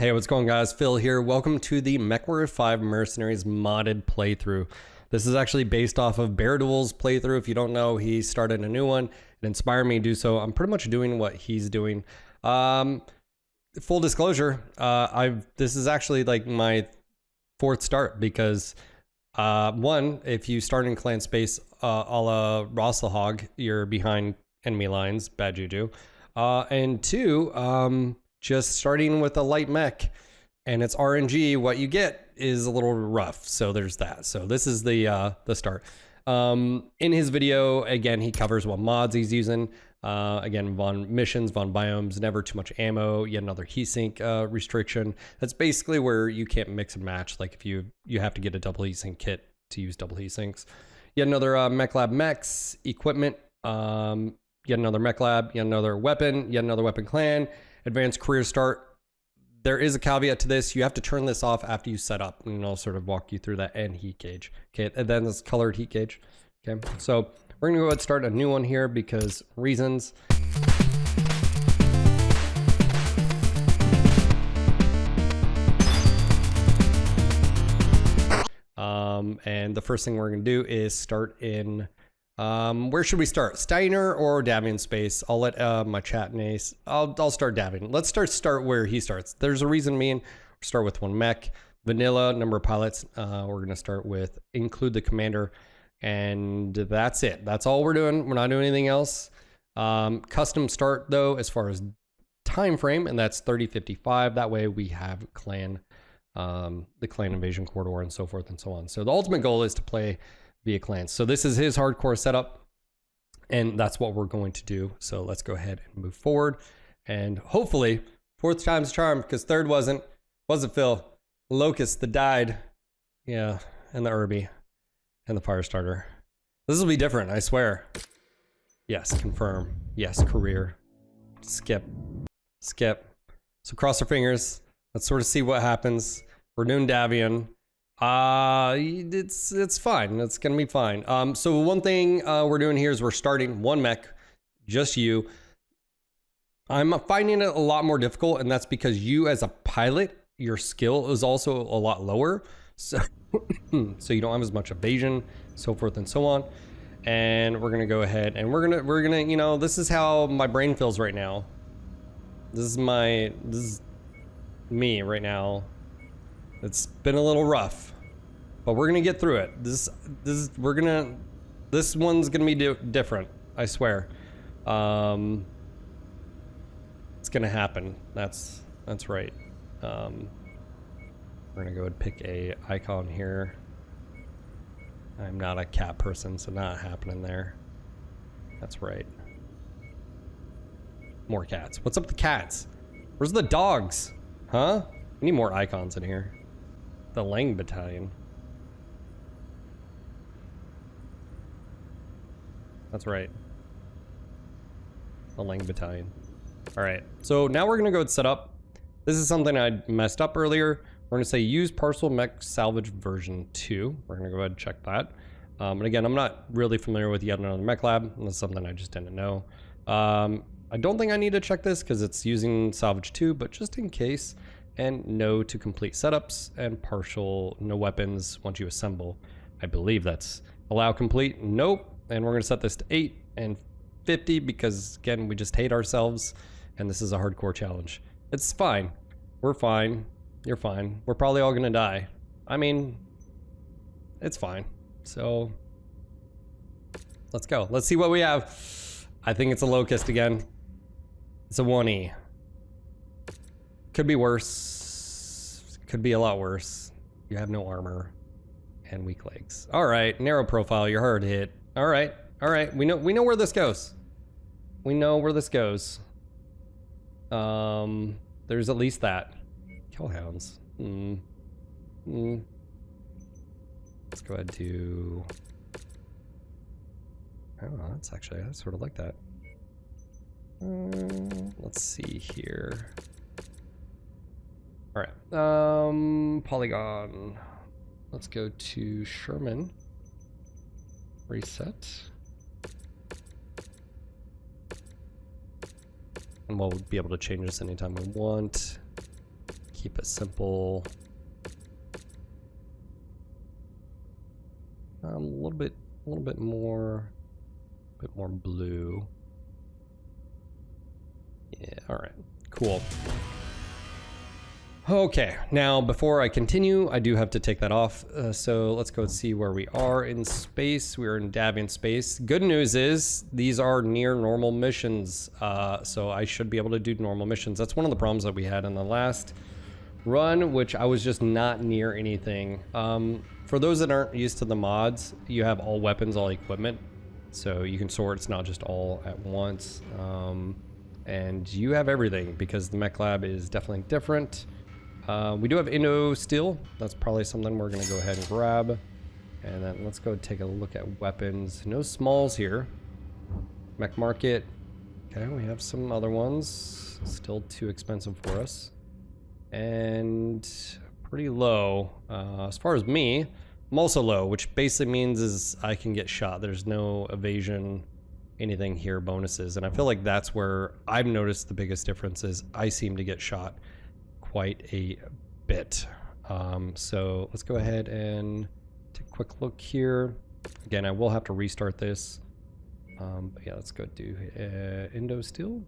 Hey, what's going on, guys? Phil here. Welcome to the Mechwarrior 5 Mercenaries modded playthrough. This is actually based off of Bear Duel's playthrough. If you don't know, he started a new one. It inspired me to do so. I'm pretty much doing what he's doing. Full disclosure, this is actually like my fourth start because one, if you start in clan space a la Rosselhog, you're behind enemy lines, bad juju. And two, just starting with a light mech and it's RNG, what you get is a little rough. So there's that. So this is the start. In his video, again, he covers what mods he's using. Again, Von missions, Von biomes, never too much ammo, yet another heatsink restriction. That's basically where you can't mix and match. Like if you have to get a double heatsink kit to use double heatsinks. Yet another Mech Lab mechs, equipment, yet another Mech Lab, yet another weapon clan. Advanced career start. There is a caveat to this. You have to turn this off after you set up, and I'll sort of walk you through that, and heat gauge. Okay, and then this colored heat gauge. Okay, so we're gonna go ahead and start a new one here because reasons. And the first thing we're gonna do is start in where should we start? Steiner or Davian space? I'll let my chat nace. I'll start Davian. Let's start where he starts. There's a reason start with one mech. Vanilla, number of pilots. We're gonna start with include the commander, and that's it. That's all we're doing. We're not doing anything else. Custom start though, as far as time frame, and that's 3055. That way we have clan, the clan invasion corridor and so forth and so on. So the ultimate goal is to play via clans. So this is his hardcore setup, and that's what we're going to do. So let's go ahead and move forward, and hopefully fourth time's a charm, because third wasn't Phil. Locust that died, yeah, and the Irby and the fire starter. This will be different, I swear. Yes, confirm. Yes, career. Skip. So cross our fingers. Let's sort of see what happens. We're doing Davian. It's fine. It's gonna be fine. So one thing we're doing here is we're starting one mech, just you. I'm finding it a lot more difficult, and that's because you as a pilot, your skill is also a lot lower. So so you don't have as much evasion, so forth and so on. And we're gonna go ahead and we're gonna, you know, this is how my brain feels right now. This is me right now. It's been a little rough, but we're gonna get through it. This one's gonna be different, I swear. It's gonna happen. That's right. We're gonna go and pick a icon here. I'm not a cat person, so not happening there. That's right. More cats. What's up with the cats? Where's the dogs? Huh? We need more icons in here. The Lang Battalion. That's right. The Lang Battalion. All right, so now we're gonna go and set up. This is something I messed up earlier. We're gonna say use Parcel Mech Salvage version 2. We're gonna go ahead and check that. And again, I'm not really familiar with yet another Mech Lab. That's something I just didn't know. I don't think I need to check this because it's using Salvage 2, but just in case. And no to complete setups, and partial no weapons once you assemble. I believe that's allow complete. Nope. And we're gonna set this to 8 and 50 because again, we just hate ourselves, and this is a hardcore challenge. It's fine. We're fine. You're fine. We're probably all gonna die. I mean, it's fine. So let's go. Let's see what we have. I think it's a Locust again. It's a 1E. Could be worse. Could be a lot worse. You have no armor and weak legs. All right, narrow profile. You're hard to hit. All right, all right. We know where this goes. We know where this goes. There's at least that. Killhounds. Let's go ahead to. Oh, I sort of like that. Let's see here. All right, polygon. Let's go to Sherman. Reset. And we'll be able to change this anytime we want. Keep it simple. A little bit more blue. Yeah, all right, cool. Okay, now before I continue, I do have to take that off. So let's go see where we are in space. We're in Davian space. Good news is these are near normal missions. So I should be able to do normal missions. That's one of the problems that we had in the last run, which I was just not near anything. For those that aren't used to the mods, you have all weapons, all equipment. So you can sort, it's not just all at once. And you have everything because the mech lab is definitely different. We do have Indo steel. That's probably something we're gonna go ahead and grab. And then let's go take a look at weapons. No smalls here. Mech market. Okay, we have some other ones. Still too expensive for us. And pretty low. As far as me, I'm also low, which basically means is I can get shot. There's no evasion, anything here, bonuses. And I feel like that's where I've noticed the biggest difference is I seem to get shot quite a bit. So let's go ahead and take a quick look here. Again, I will have to restart this. But yeah, let's go do Indo steel.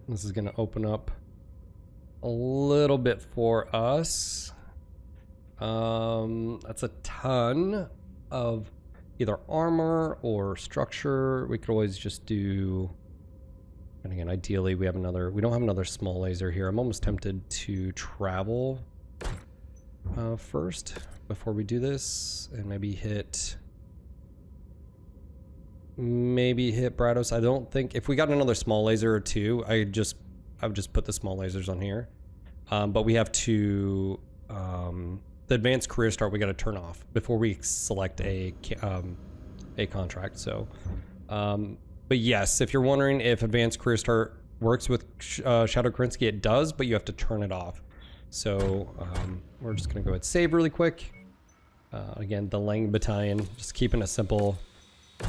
This is gonna open up a little bit for us. That's a ton of either armor or structure. We could always just do, and again, ideally we don't have another small laser here. I'm almost tempted to travel first before we do this and maybe hit Brados. I don't think, if we got another small laser or two, I would just put the small lasers on here. But we have to, the advanced career start we got to turn off before we select a contract. So, but yes, if you're wondering if advanced career start works with Shadow Kerensky, it does, but you have to turn it off. So we're just gonna go ahead and save really quick. Again, the Lang Battalion, just keeping it simple,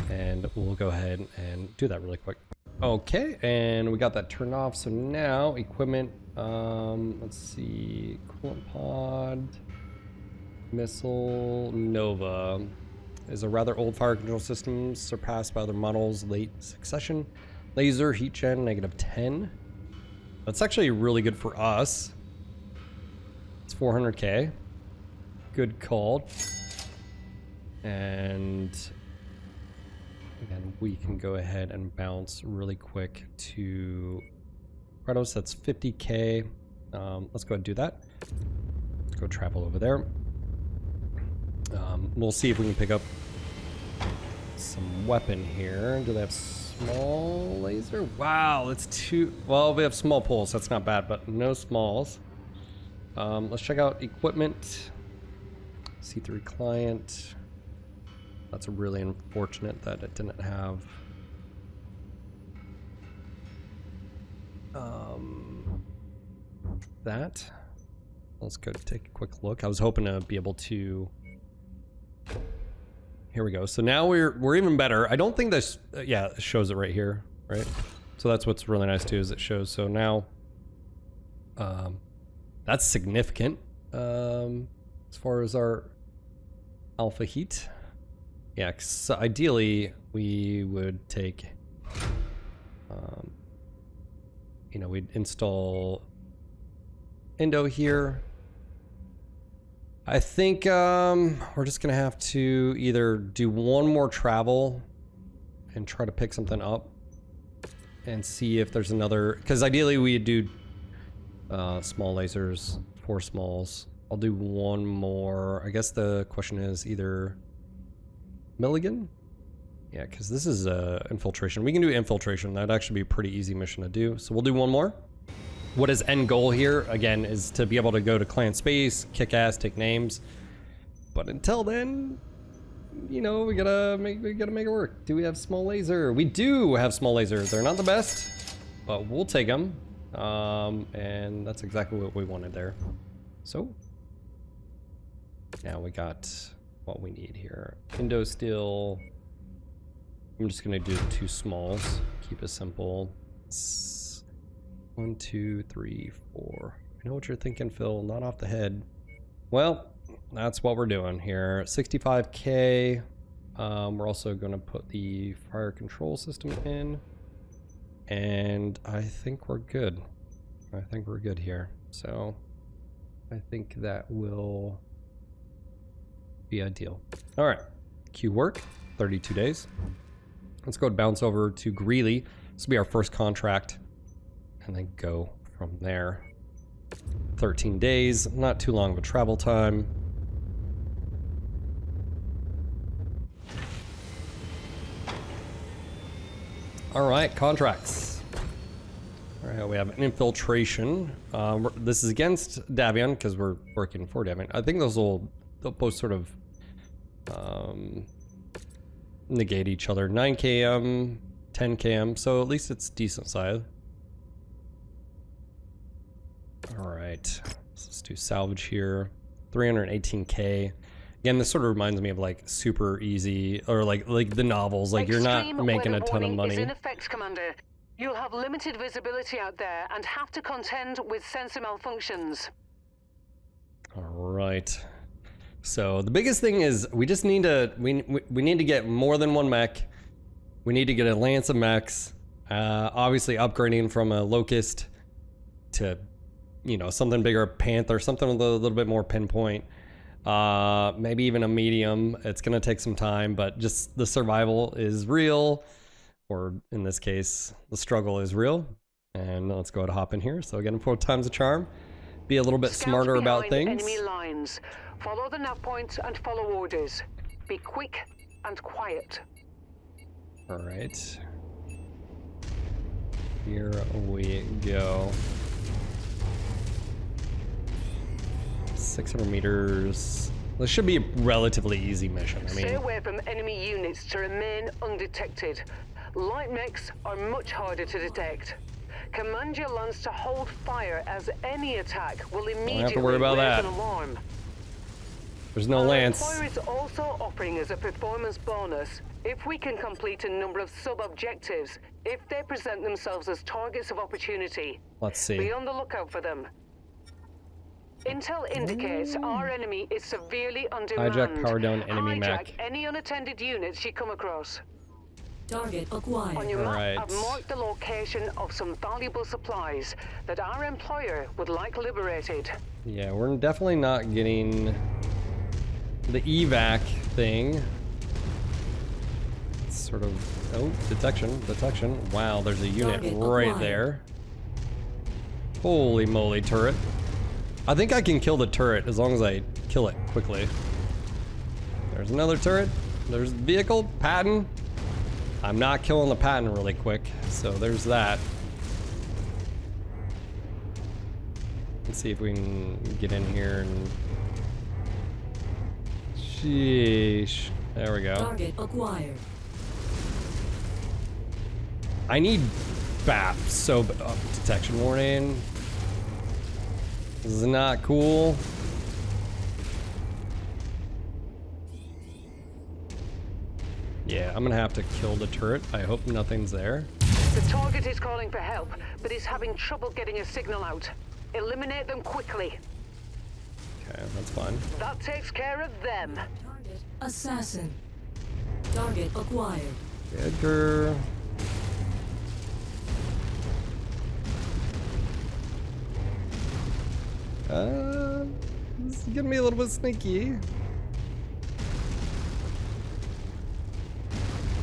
and we'll go ahead and do that really quick. Okay, and we got that turned off. So now equipment, let's see, coolant pod, missile, Nova is a rather old fire control system surpassed by other models late succession. Laser heat gen -10. That's actually really good for us. It's 400k. Good call. And again, we can go ahead and bounce really quick to Kratos. That's 50k. Let's go ahead and do that. Let's go travel over there. We'll see if we can pick up some weapon here. Do they have small laser? Wow, that's too... Well, we have small pulls. That's not bad, but no smalls. Let's check out equipment. C3 client. That's really unfortunate that it didn't have... that. Let's go take a quick look. I was hoping to be able to... Here we go. So now we're even better. I don't think this, yeah, it shows it right here, right? So that's what's really nice too, is it shows. So now, that's significant as far as our alpha heat. Yeah, so ideally we would take, you know, we'd install Indo here. I think we're just gonna have to either do one more travel and try to pick something up and see if there's another, because ideally we do small lasers, 4 smalls. I'll do one more. I guess the question is either Milligan? Yeah, because this is infiltration. We can do infiltration. That'd actually be a pretty easy mission to do. So we'll do one more. What is end goal here, again, is to be able to go to clan space, kick ass, take names. But until then, you know, we gotta make it work. Do we have small laser? We do have small laser. They're not the best, but we'll take them. And that's exactly what we wanted there. So now we got what we need here. Indo steel. I'm just gonna do 2 smalls. Keep it simple. 1, 2, 3, 4, I know what you're thinking, Phil. Not off the head. Well, that's what we're doing here. 65K. We're also going to put the fire control system in. And I think we're good. I think we're good here. So I think that will be ideal. All right. Queue work. 32 days. Let's go bounce over to Greeley. This will be our first contract. And then go from there. 13 days. Not too long of a travel time. All right, contracts. All right, we have an infiltration. This is against Davion because we're working for Davion. I think they'll both sort of negate each other. 9 km, 10 km, so at least it's decent size. All right, let's do salvage here. 318K. Again, this sort of reminds me of like super easy or like the novels. Like you're not making a ton of money. Is in effect, Commander. You'll have limited visibility out there and have to contend with sensor malfunctions. All right. So the biggest thing is we just need to we need to get more than one mech. We need to get a lance of mechs. Obviously upgrading from a locust to, you know, something bigger, a panther, something a little bit more pinpoint. Maybe even a medium. It's gonna take some time, but just the survival is real, or in this case, the struggle is real. And let's go ahead and hop in here. So again, 4 times the charm. Be a little bit smarter about things. Enemy lines. Follow the nav point and follow orders. Be quick and quiet. All right. Here we go. 600 meters. This should be a relatively easy mission. I mean, stay away from enemy units to remain undetected. Light mechs are much harder to detect. Command your lance to hold fire, as any attack will immediately raise an alarm. There's no lance. Our employer is also offering us a performance bonus if we can complete a number of sub-objectives if they present themselves as targets of opportunity. Let's see. Be on the lookout for them. Intel indicates our enemy is severely undermanned. Hijack power down enemy mech. Hijack any unattended units you come across. Target acquired. On your map, I've marked the location of some valuable supplies that our employer would like liberated. Yeah, we're definitely not getting the evac thing. It's sort of, oh, detection. Wow, there's a unit right there. Holy moly, turret. I think I can kill the turret as long as I kill it quickly. There's another turret. There's the vehicle, Patton. I'm not killing the Patton really quick, so there's that. Let's see if we can get in here and... Sheesh. There we go. Target acquired. I need BAP, so detection warning. This is not cool. Yeah, I'm gonna have to kill the turret. I hope nothing's there. The target is calling for help, but is having trouble getting a signal out. Eliminate them quickly. Okay, that's fine. That takes care of them. Target assassin. Target acquired. Edgar. This is gonna be a little bit sneaky.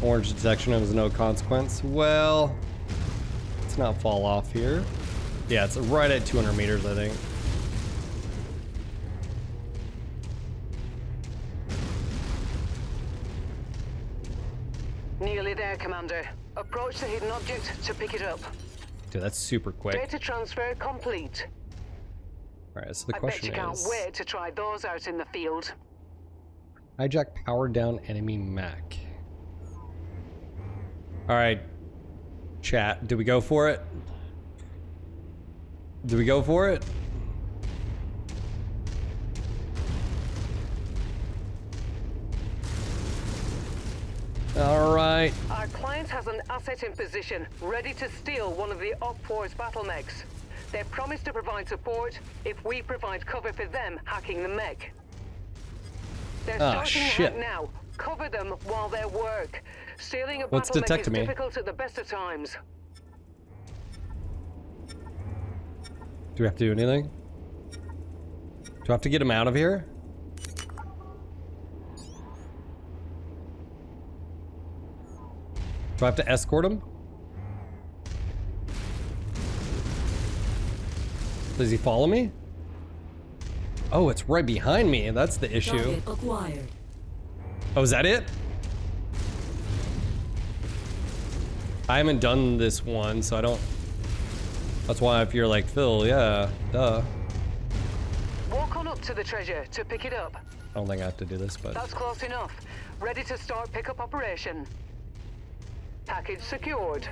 Orange detection is no consequence. Well, let's not fall off here. Yeah, it's right at 200 meters, I think. Nearly there, Commander. Approach the hidden object to pick it up. Dude, that's super quick. Data transfer complete. Alright, so the I question bet you is... can't wait to try those out in the field. Hijack power down enemy mech. Alright, chat, do we go for it? Do we go for it? Alright. Our client has an asset in position, ready to steal one of the Op-4's battle mechs. They promise to provide support if we provide cover for them hacking the mech. They're starting the hack now. Cover them while they work. Stealing a battle mech is difficult at the best of times. Do we have to do anything? Do I have to get him out of here? Do I have to escort him? Does he follow me? Oh, it's right behind me. That's the issue. Target acquired. Oh, is that it? I haven't done this one, so I don't... That's why if you're like, Phil, yeah, duh. Walk on up to the treasure to pick it up. I don't think I have to do this, but... That's close enough. Ready to start pickup operation. Package secured.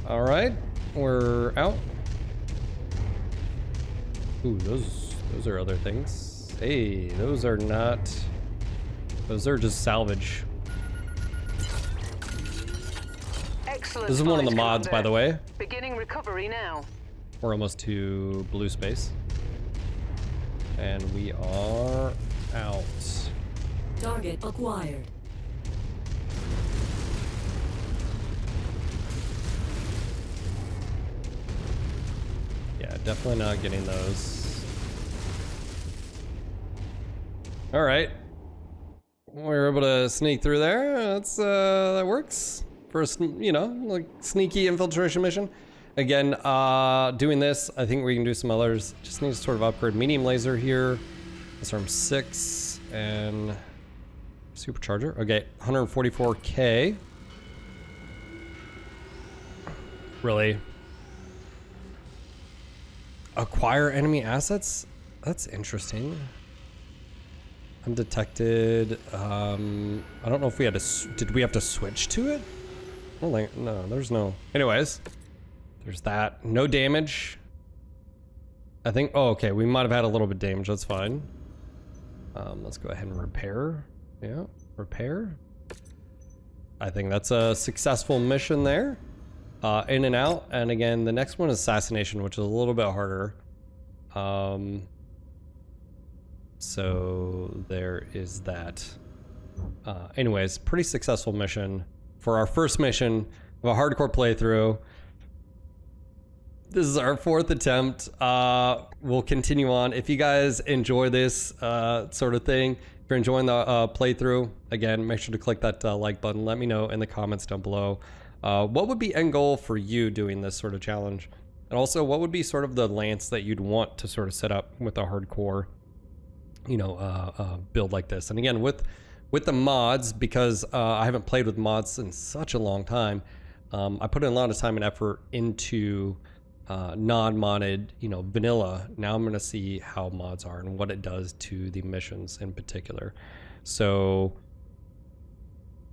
All right, we're out. Ooh, those are other things. Hey, those are not... Those are just salvage. Excellent. This is one of the mods, by the way. Beginning recovery now. We're almost to blue space. And we are out. Target acquired. Yeah, definitely not getting those. All right. We're able to sneak through there. That's that works. First, you know, like sneaky infiltration mission. Again, doing this, I think we can do some others. Just need to sort of upgrade medium laser here. This from 6 and supercharger. Okay, 144K. Really? Acquire enemy assets? That's interesting. Undetected. I don't know if we had to. Did we have to switch to it? I don't think. No, there's no. Anyways, there's that. No damage. I think. Oh, okay. We might have had a little bit of damage. That's fine. Let's go ahead and repair. Yeah, repair. I think that's a successful mission there. In and out. And again, the next one is assassination, which is a little bit harder. So there is that. Anyways, pretty successful mission for our first mission of a hardcore playthrough. This is our 4th attempt. We'll continue on. If you guys enjoy this sort of thing, if you're enjoying the playthrough, again, make sure to click that like button. Let me know in the comments down below. What would be end goal for you doing this sort of challenge? And also, what would be sort of the lance that you'd want to sort of set up with a hardcore, you know, build like this? And again, with the mods, because I haven't played with mods in such a long time, I put in a lot of time and effort into non-modded, you know, vanilla. Now I'm going to see how mods are and what it does to the missions in particular. So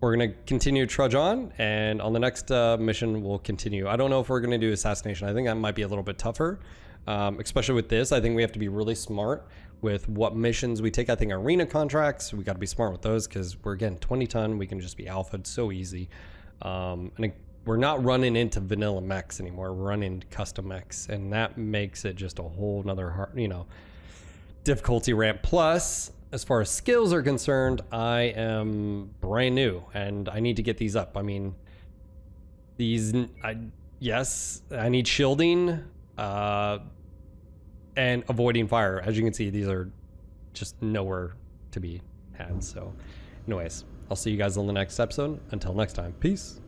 we're going to continue to trudge on, and on the next mission we'll continue. I don't know if we're going to do assassination. I think that might be a little bit tougher, especially with this. I think we have to be really smart with what missions we take. I think arena contracts, we got to be smart with those, because we're, again, 20 ton. We can just be alpha'd so easy. We're not running into vanilla mechs anymore. We're running custom mechs, and that makes it just a whole nother hard, you know, difficulty ramp. Plus, as far as skills are concerned, I am brand new and I need to get these up. I mean, these, yes, I need shielding and avoiding fire. As you can see, these are just nowhere to be had. So anyways, I'll see you guys on the next episode. Until next time, peace.